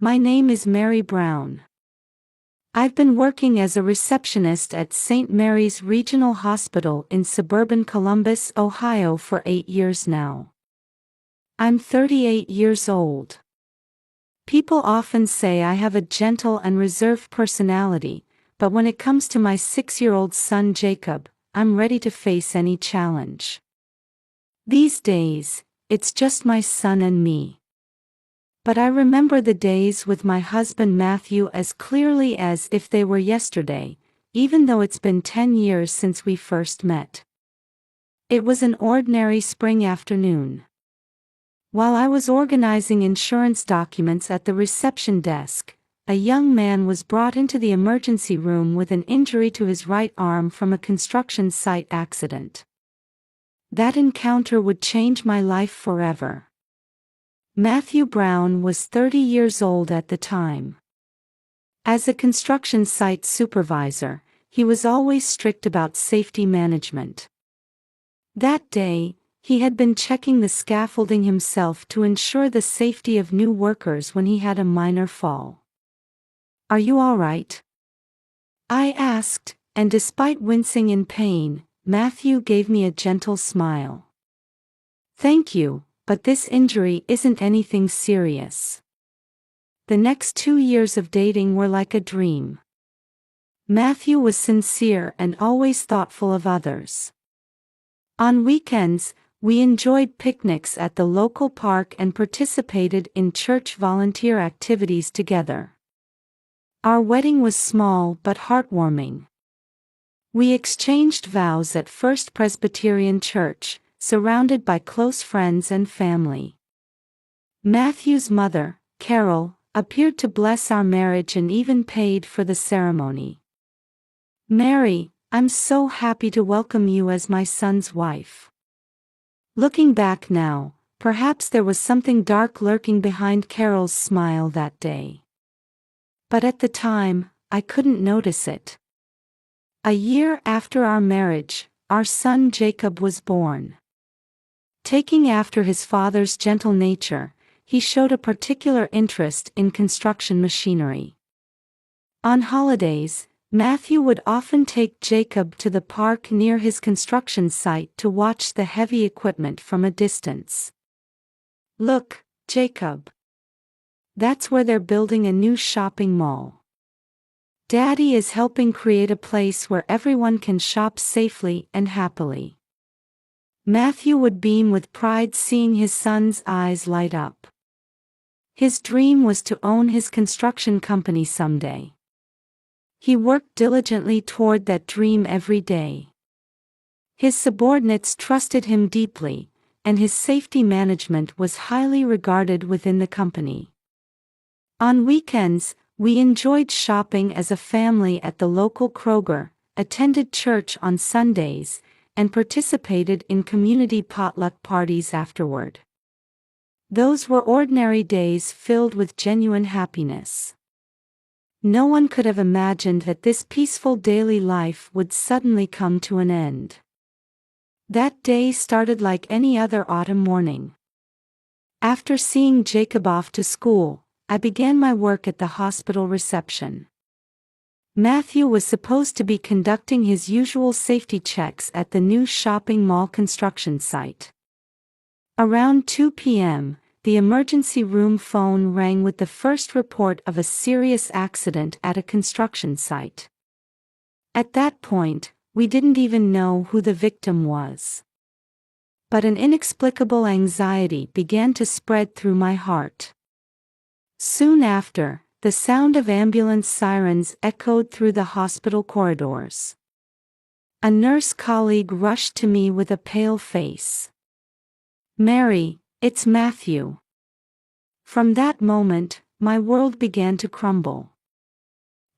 My name is Mary Brown. I've been working as a receptionist at St. Mary's Regional Hospital in suburban Columbus, Ohio for 8 years now. I'm 38 years old. People often say I have a gentle and reserved personality, but when it comes to my 6-year-old son Jacob, I'm ready to face any challenge. These days, it's just my son and me. But I remember the days with my husband Matthew as clearly as if they were yesterday, even though it's been 10 years since we first met. It was an ordinary spring afternoon. While I was organizing insurance documents at the reception desk, a young man was brought into the emergency room with an injury to his right arm from a construction site accident. That encounter would change my life forever. Matthew Brown was 30 years old at the time. As a construction site supervisor, he was always strict about safety management. That day, he had been checking the scaffolding himself to ensure the safety of new workers when he had a minor fall. "Are you all right?" I asked, and despite wincing in pain, Matthew gave me a gentle smile. "Thank you, but this injury isn't anything serious." The next 2 years of dating were like a dream. Matthew was sincere and always thoughtful of others. On weekends, we enjoyed picnics at the local park and participated in church volunteer activities together. Our wedding was small but heartwarming. We exchanged vows at First Presbyterian Church, surrounded by close friends and family. Matthew's mother, Carol, appeared to bless our marriage and even paid for the ceremony. "Mary, I'm so happy to welcome you as my son's wife." Looking back now, perhaps there was something dark lurking behind Carol's smile that day. But at the time, I couldn't notice it. A year after our marriage, our son Jacob was born. Taking after his father's gentle nature, he showed a particular interest in construction machinery. On holidays, Matthew would often take Jacob to the park near his construction site to watch the heavy equipment from a distance. "Look, Jacob. That's where they're building a new shopping mall. Daddy is helping create a place where everyone can shop safely and happily." Matthew would beam with pride seeing his son's eyes light up. His dream was to own his construction company someday. He worked diligently toward that dream every day. His subordinates trusted him deeply, and his safety management was highly regarded within the company. On weekends, we enjoyed shopping as a family at the local Kroger, attended church on Sundays, and participated in community potluck parties afterward. Those were ordinary days filled with genuine happiness. No one could have imagined that this peaceful daily life would suddenly come to an end. That day started like any other autumn morning. After seeing Jacob off to school, I began my work at the hospital reception. Matthew was supposed to be conducting his usual safety checks at the new shopping mall construction site. Around 2 p.m., the emergency room phone rang with the first report of a serious accident at a construction site. At that point, we didn't even know who the victim was. But an inexplicable anxiety began to spread through my heart. Soon after, the sound of ambulance sirens echoed through the hospital corridors. A nurse colleague rushed to me with a pale face. "Mary, it's Matthew." From that moment, my world began to crumble.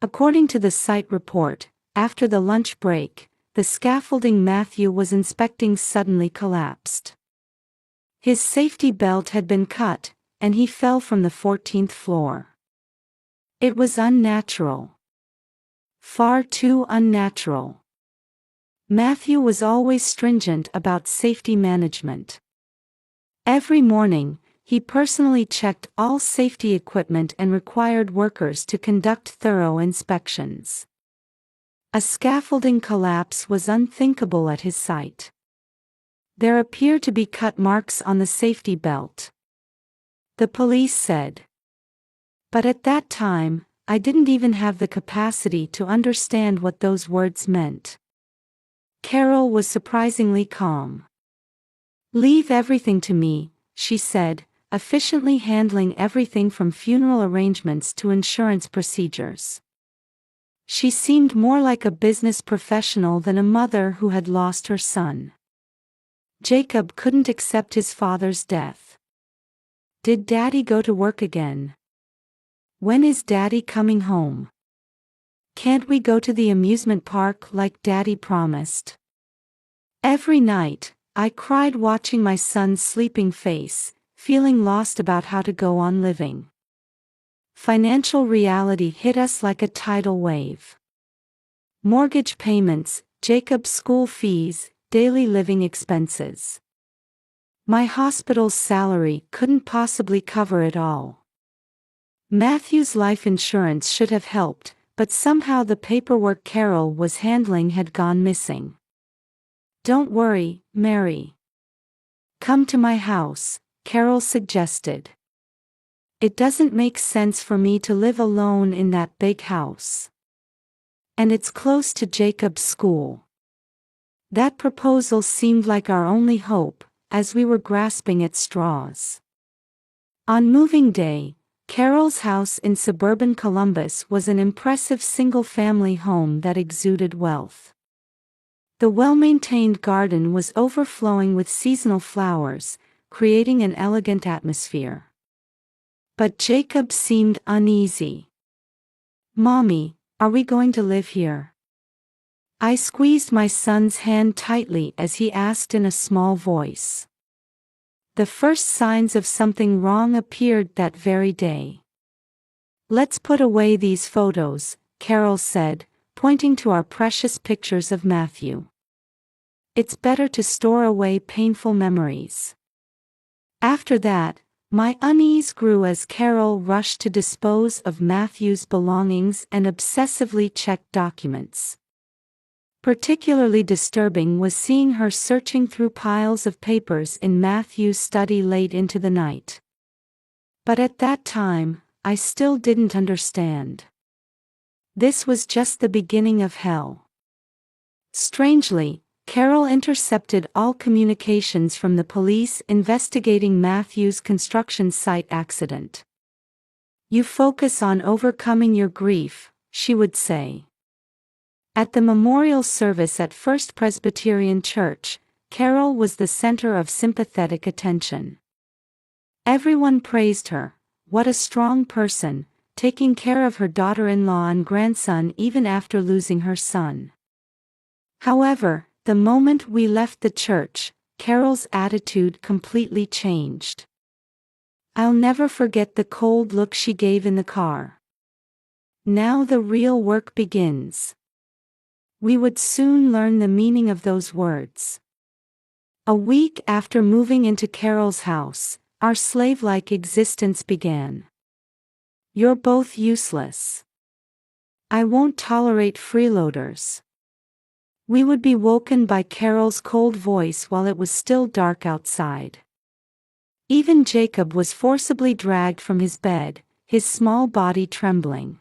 According to the site report, after the lunch break, the scaffolding Matthew was inspecting suddenly collapsed. His safety belt had been cut, and he fell from the 14th floor. It was unnatural. Far too unnatural. Matthew was always stringent about safety management. Every morning, He personally checked all safety equipment and required workers to conduct thorough inspections. A scaffolding collapse was unthinkable at his site. There appear to be cut marks on the safety belt, the police said. But at that time, I didn't even have the capacity to understand what those words meant. Carol was surprisingly calm. "Leave everything to me," she said, efficiently handling everything from funeral arrangements to insurance procedures. She seemed more like a business professional than a mother who had lost her son. Jacob couldn't accept his father's death. "Did Daddy go to work again? When is Daddy coming home? Can't we go to the amusement park like Daddy promised?" Every night, I cried watching my son's sleeping face, feeling lost about how to go on living. Financial reality hit us like a tidal wave. Mortgage payments, Jacob's school fees, daily living expenses. My hospital's salary couldn't possibly cover it all. Matthew's life insurance should have helped, but somehow the paperwork Carol was handling had gone missing. "Don't worry, Mary. Come to my house," Carol suggested. "It doesn't make sense for me to live alone in that big house. And it's close to Jacob's school." That proposal seemed like our only hope, as we were grasping at straws. On moving day, Carol's house in suburban Columbus was an impressive single-family home that exuded wealth. The well-maintained garden was overflowing with seasonal flowers, creating an elegant atmosphere. But Jacob seemed uneasy. "Mommy, are we going to live here?" I squeezed my son's hand tightly as he asked in a small voice. The first signs of something wrong appeared that very day. "Let's put away these photos," Carol said, pointing to our precious pictures of Matthew. "It's better to store away painful memories." After that, my unease grew as Carol rushed to dispose of Matthew's belongings and obsessively checked documents. Particularly disturbing was seeing her searching through piles of papers in Matthew's study late into the night. But at that time, I still didn't understand. This was just the beginning of hell. Strangely, Carol intercepted all communications from the police investigating Matthew's construction site accident. "You focus on overcoming your grief," she would say. At the memorial service at First Presbyterian Church, Carol was the center of sympathetic attention. Everyone praised her. What a strong person, taking care of her daughter-in-law and grandson even after losing her son. However, the moment we left the church, Carol's attitude completely changed. I'll never forget the cold look she gave in the car. Now the real work begins. We would soon learn the meaning of those words. A week after moving into Carol's house, our slave-like existence began. "You're both useless. I won't tolerate freeloaders." We would be woken by Carol's cold voice while it was still dark outside. Even Jacob was forcibly dragged from his bed, his small body trembling.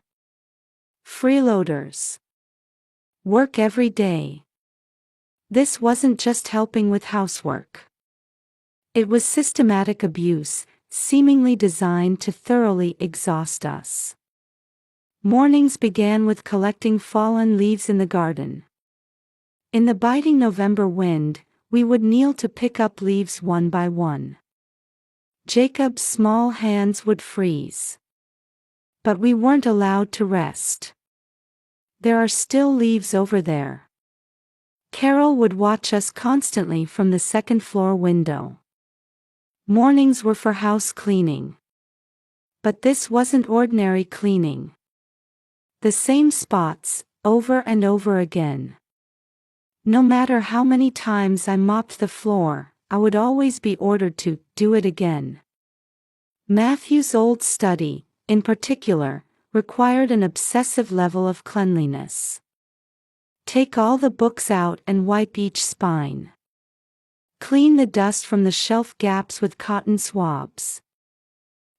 Freeloaders. Work every day. This wasn't just helping with housework. It was systematic abuse, seemingly designed to thoroughly exhaust us. Mornings began with collecting fallen leaves in the garden. In the biting November wind, we would kneel to pick up leaves one by one. Jacob's small hands would freeze. But we weren't allowed to rest. "There are still leaves over there." Carol would watch us constantly from the second-floor window. Mornings were for house cleaning. But this wasn't ordinary cleaning. The same spots, over and over again. No matter how many times I mopped the floor, I would always be ordered to do it again. Matthew's old study, in particular, required an obsessive level of cleanliness. Take all the books out and wipe each spine. Clean the dust from the shelf gaps with cotton swabs.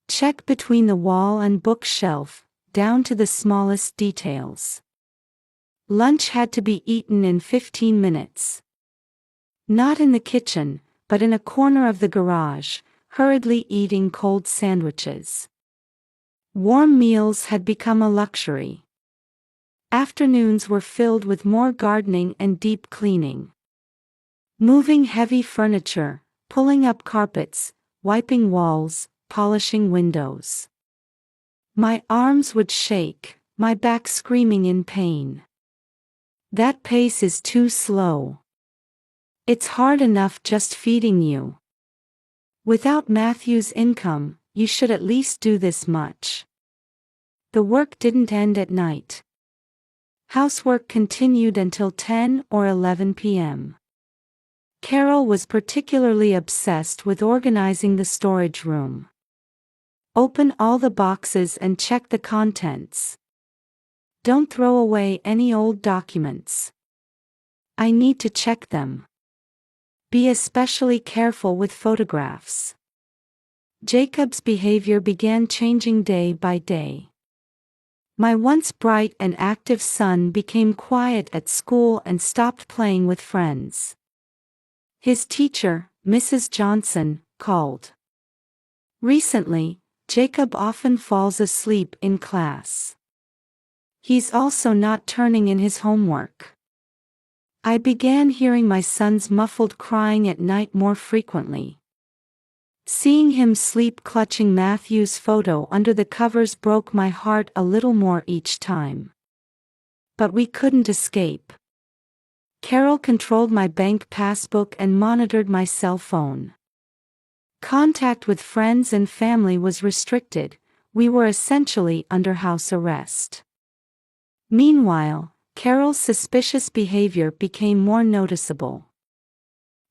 Check between the wall and bookshelf, down to the smallest details. Lunch had to be eaten in 15 minutes. Not in the kitchen, but in a corner of the garage, hurriedly eating cold sandwiches. Warm meals had become a luxury. Afternoons were filled with more gardening and deep cleaning. Moving heavy furniture, pulling up carpets, wiping walls, polishing windows. My arms would shake, my back screaming in pain. That pace is too slow. It's hard enough just feeding you. Without Matthew's income, you should at least do this much. The work didn't end at night. Housework continued until 10 or 11 p.m. Carol was particularly obsessed with organizing the storage room. Open all the boxes and check the contents. Don't throw away any old documents. I need to check them. Be especially careful with photographs. Jacob's behavior began changing day by day. My once bright and active son became quiet at school and stopped playing with friends. His teacher, Mrs. Johnson, called. Recently, Jacob often falls asleep in class. He's also not turning in his homework. I began hearing my son's muffled crying at night more frequently. Seeing him sleep clutching Matthew's photo under the covers broke my heart a little more each time. But we couldn't escape. Carol controlled my bank passbook and monitored my cell phone. Contact with friends and family was restricted. We were essentially under house arrest. Meanwhile, Carol's suspicious behavior became more noticeable.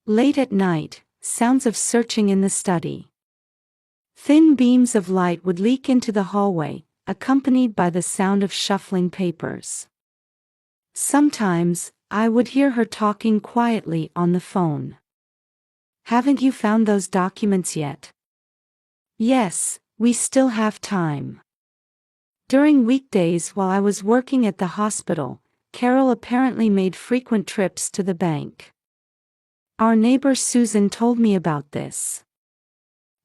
Late at night, sounds of searching in the study. Thin beams of light would leak into the hallway, accompanied by the sound of shuffling papers. Sometimes, I would hear her talking quietly on the phone. "Haven't you found those documents yet?" "Yes, we still have time." During weekdays while I was working at the hospital, Carol apparently made frequent trips to the bank. Our neighbor Susan told me about this.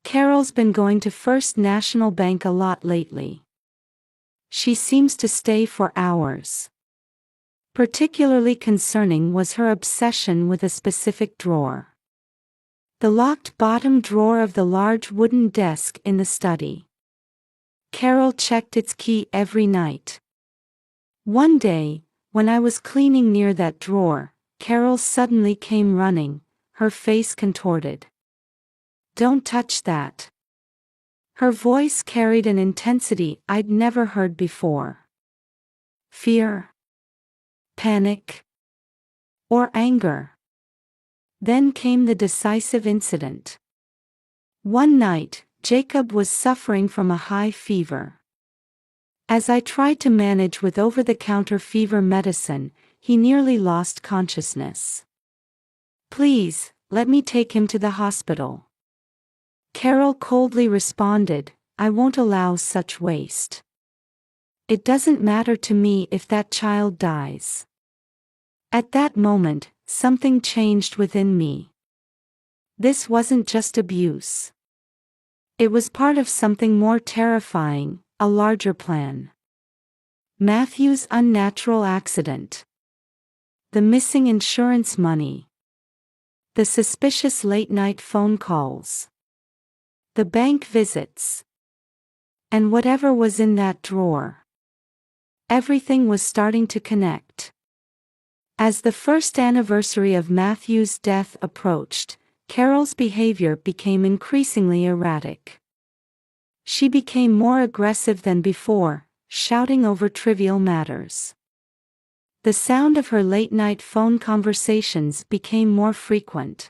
"Carol's been going to First National Bank a lot lately. She seems to stay for hours." Particularly concerning was her obsession with a specific drawer. The locked bottom drawer of the large wooden desk in the study. Carol checked its key every night. One day, when I was cleaning near that drawer, Carol suddenly came running, her face contorted. "Don't touch that." Her voice carried an intensity I'd never heard before. Fear? Panic? Or anger? Then came the decisive incident. One night, Jacob was suffering from a high fever. As I tried to manage with over-the-counter fever medicine, he nearly lost consciousness. "Please, let me take him to the hospital." Carol coldly responded, "I won't allow such waste. It doesn't matter to me if that child dies." At that moment, something changed within me. This wasn't just abuse. It was part of something more terrifying, a larger plan. Matthew's unnatural accident. The missing insurance money. The suspicious late-night phone calls. The bank visits. And whatever was in that drawer. Everything was starting to connect. As the first anniversary of Matthew's death approached, Carol's behavior became increasingly erratic. She became more aggressive than before, shouting over trivial matters. The sound of her late-night phone conversations became more frequent.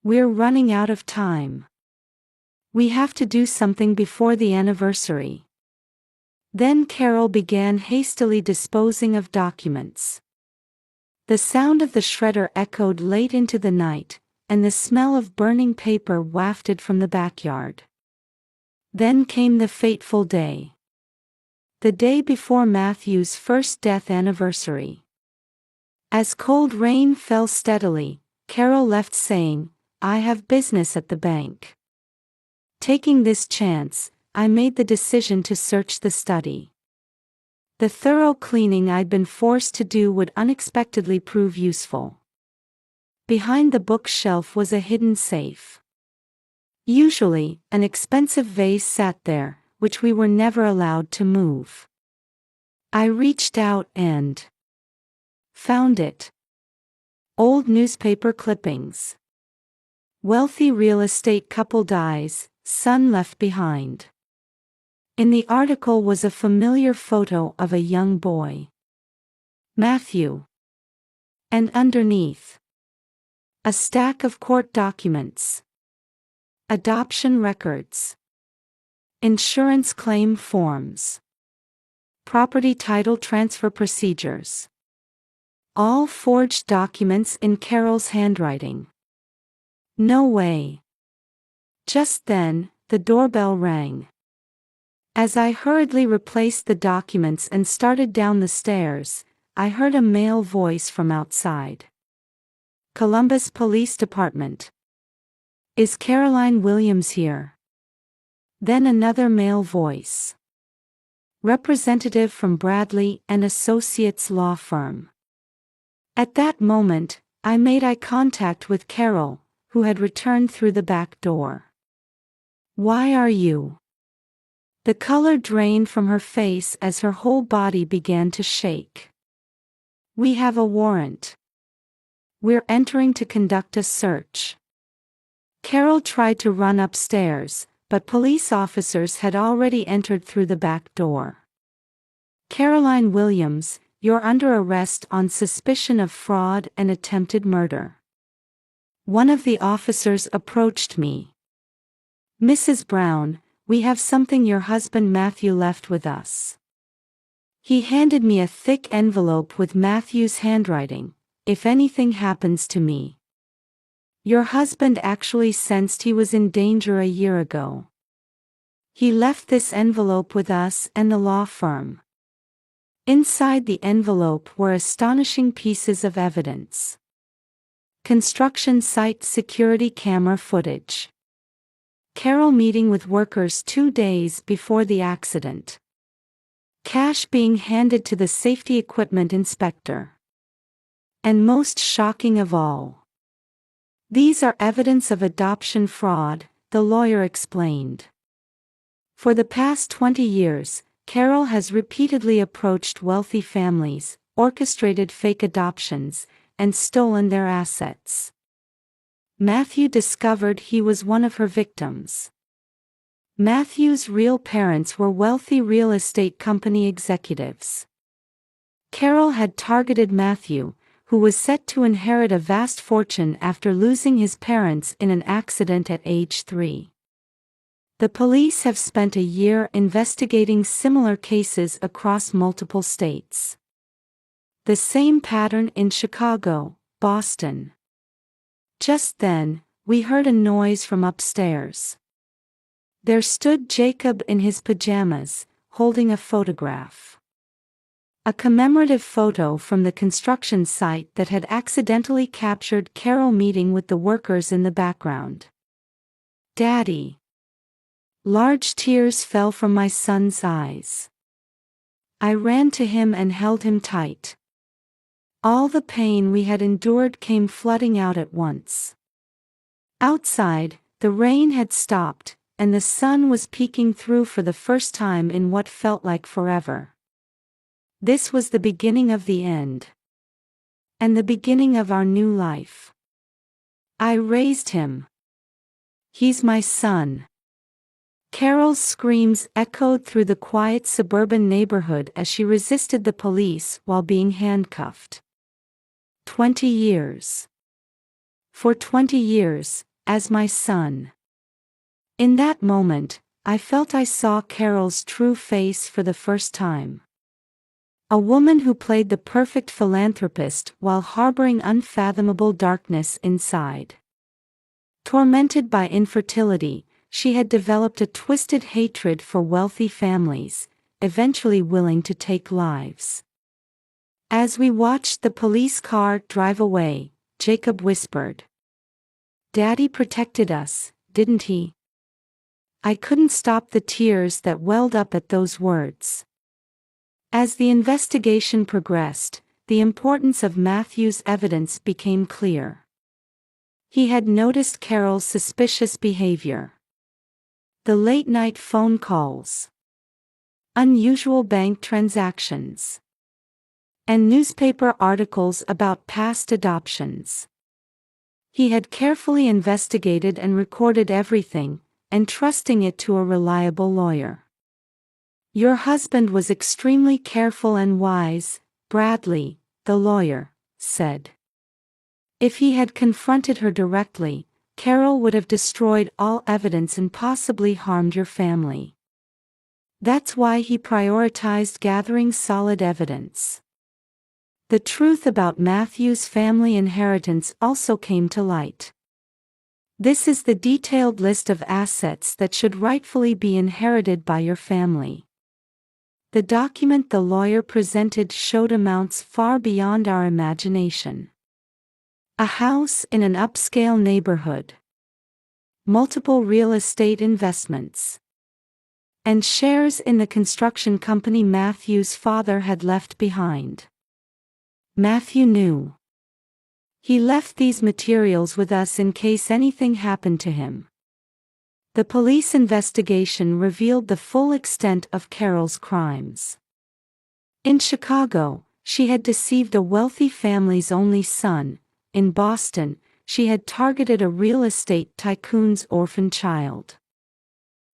"We're running out of time. We have to do something before the anniversary. Then Carol began hastily disposing of documents. The sound of the shredder echoed late into the night, and the smell of burning paper wafted from the backyard. Then came the fateful day. The day before Matthew's first death anniversary. As cold rain fell steadily, Carol left saying, "I have business at the bank." Taking this chance, I made the decision to search the study. The thorough cleaning I'd been forced to do would unexpectedly prove useful. Behind the bookshelf was a hidden safe. Usually, an expensive vase sat there, which we were never allowed to move. I reached out and found it. Old newspaper clippings. Wealthy real estate couple dies, son left behind. In the article was a familiar photo of a young boy. Matthew. And underneath, a stack of court documents. Adoption records. Insurance claim forms. Property title transfer procedures. All forged documents in Carol's handwriting. No way. Just then, the doorbell rang. As I hurriedly replaced the documents and started down the stairs, I heard a male voice from outside. Columbus Police Department. Is Caroline Williams here? Then another male voice. Representative from Bradley and Associates law firm. At that moment, I made eye contact with Carol, who had returned through the back door. Why are you? The color drained from her face as her whole body began to shake. We have a warrant. We're entering to conduct a search. Carol tried to run upstairs, but police officers had already entered through the back door. Caroline Williams, you're under arrest on suspicion of fraud and attempted murder. One of the officers approached me. Mrs. Brown, we have something your husband Matthew left with us. He handed me a thick envelope with Matthew's handwriting. If anything happens to me. Your husband actually sensed he was in danger a year ago. He left this envelope with us and the law firm. Inside the envelope were astonishing pieces of evidence. Construction site security camera footage. Carol meeting with workers 2 days before the accident. Cash being handed to the safety equipment inspector. And most shocking of all. These are evidence of adoption fraud, the lawyer explained. For the past 20 years, Carol has repeatedly approached wealthy families, orchestrated fake adoptions, and stolen their assets. Matthew discovered he was one of her victims. Matthew's real parents were wealthy real estate company executives. Carol had targeted Matthew, who was set to inherit a vast fortune after losing his parents in an accident at age 3. The police have spent a year investigating similar cases across multiple states. The same pattern in Chicago, Boston. Just then, we heard a noise from upstairs. There stood Jacob in his pajamas, holding a photograph. A commemorative photo from the construction site that had accidentally captured Carol meeting with the workers in the background. Daddy. Large tears fell from my son's eyes. I ran to him and held him tight. All the pain we had endured came flooding out at once. Outside, the rain had stopped, and the sun was peeking through for the first time in what felt like forever. This was the beginning of the end. And the beginning of our new life. I raised him. He's my son. Carol's screams echoed through the quiet suburban neighborhood as she resisted the police while being handcuffed. 20 years. For 20 years, as my son. In that moment, I felt I saw Carol's true face for the first time. A woman who played the perfect philanthropist while harboring unfathomable darkness inside. Tormented by infertility, she had developed a twisted hatred for wealthy families, eventually willing to take lives. As we watched the police car drive away, Jacob whispered, "Daddy protected us, didn't he?" I couldn't stop the tears that welled up at those words. As the investigation progressed, the importance of Matthew's evidence became clear. He had noticed Carol's suspicious behavior. The late-night phone calls, unusual bank transactions, and newspaper articles about past adoptions. He had carefully investigated and recorded everything, entrusting it to a reliable lawyer. "Your husband was extremely careful and wise," Bradley, the lawyer, said. If he had confronted her directly, Carol would have destroyed all evidence and possibly harmed your family. That's why he prioritized gathering solid evidence. The truth about Matthew's family inheritance also came to light. This is the detailed list of assets that should rightfully be inherited by your family. The document the lawyer presented showed amounts far beyond our imagination. A house in an upscale neighborhood, multiple real estate investments, and shares in the construction company Matthew's father had left behind. Matthew knew. He left these materials with us in case anything happened to him. The police investigation revealed the full extent of Carol's crimes. In Chicago, she had deceived a wealthy family's only son. In Boston, she had targeted a real estate tycoon's orphan child.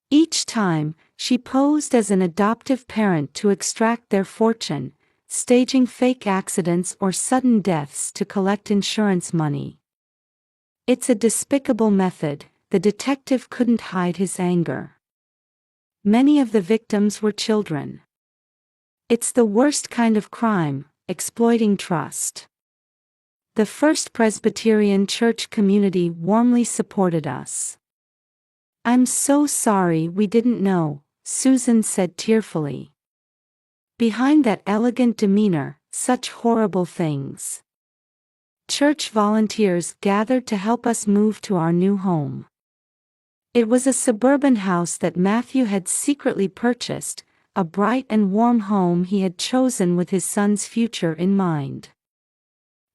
Each time, she posed as an adoptive parent to extract their fortune, staging fake accidents or sudden deaths to collect insurance money. "It's a despicable method," the detective couldn't hide his anger. Many of the victims were children. "It's the worst kind of crime, exploiting trust." The First Presbyterian Church community warmly supported us. "I'm so sorry we didn't know," Susan said tearfully. Behind that elegant demeanor, such horrible things. Church volunteers gathered to help us move to our new home. It was a suburban house that Matthew had secretly purchased, a bright and warm home he had chosen with his son's future in mind.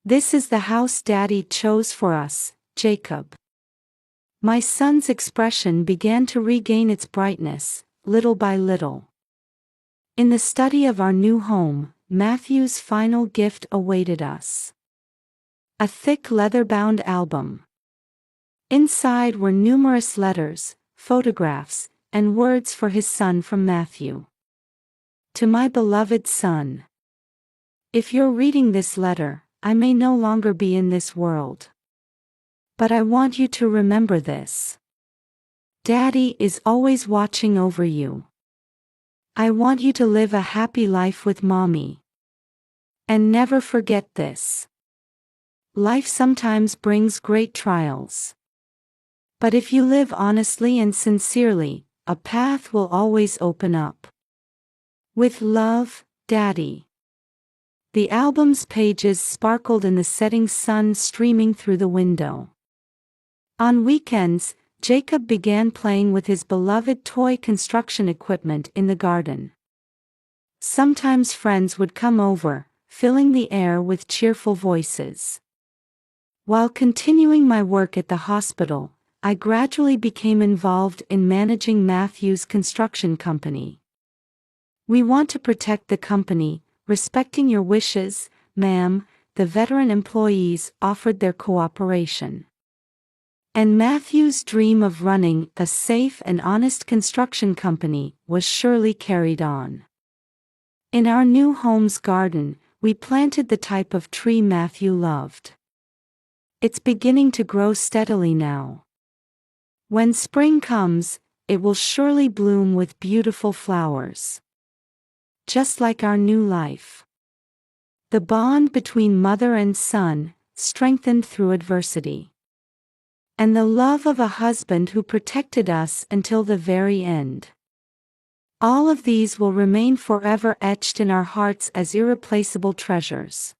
"This is the house Daddy chose for us, Jacob." My son's expression began to regain its brightness, little by little. In the study of our new home, Matthew's final gift awaited us. A thick leather-bound album. Inside were numerous letters, photographs, and words for his son from Matthew. "To my beloved son. If you're reading this letter, I may no longer be in this world. But I want you to remember this. Daddy is always watching over you. I want you to live a happy life with Mommy. And never forget this. Life sometimes brings great trials. But if you live honestly and sincerely, a path will always open up. With love, Daddy." The album's pages sparkled in the setting sun streaming through the window. On weekends, Jacob began playing with his beloved toy construction equipment in the garden. Sometimes friends would come over, filling the air with cheerful voices. While continuing my work at the hospital, I gradually became involved in managing Matthew's construction company. "We want to protect the company, respecting your wishes, ma'am," the veteran employees offered their cooperation. And Matthew's dream of running a safe and honest construction company was surely carried on. In our new home's garden, we planted the type of tree Matthew loved. It's beginning to grow steadily now. When spring comes, it will surely bloom with beautiful flowers. Just like our new life. The bond between mother and son, strengthened through adversity. And the love of a husband who protected us until the very end. All of these will remain forever etched in our hearts as irreplaceable treasures.